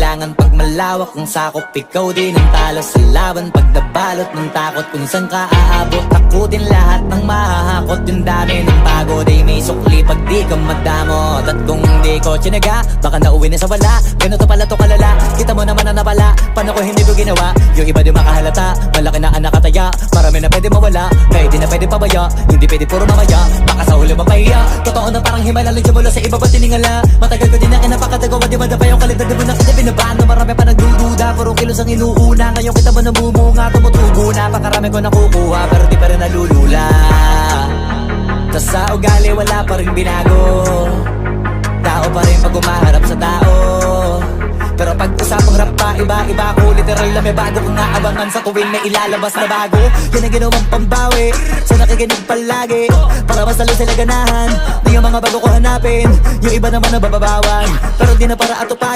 kailangan pag malawak ang sakop. Ikaw din ang talo sa laban pag nabalot ng takot. Kung saan ka aabot, ako din lahat ng mahahakot. Yung dami ng pagod ay may sukli pag di ka madamot. At kung hindi ko tsinaga, baka nauwi na sa wala. Ganito pala to kalala, kita mo naman na napala. Paano ko hindi ko ginawa? Yung iba di makahalata, malaki na ang nakataya. Marami na pwede mawala, kaya di na pwede pabaya. Hindi pwede puro mamaya, baka sa huli mapahiya. Totoo na parang himala lang siya mula sa iba ba tiningala. Matagal ko din na kinapakatagawa, di madapa yung kalidad. Di mo na kita binabaan na marami pa nagdududa. Puro kilos ang inuuna, ngayon kita mo namumunga. Tumutubo na, pakarami ko nakukuha, pero di pa rin nalulula. Tas sa ugali wala pa rin binago. Tao pa rin pag umaharap sa tao. Pero pag usapang rap pa, iba-iba ko. Literal na may bago kong naabangan sa tuwing may ilalabas na bago. Yan ang ginawang pambawi, so nakikinig palagi. Para mas lalo sila ganahan, di yung mga bago ko hanapin. Yung iba naman nabababawan, pero di na para atupan.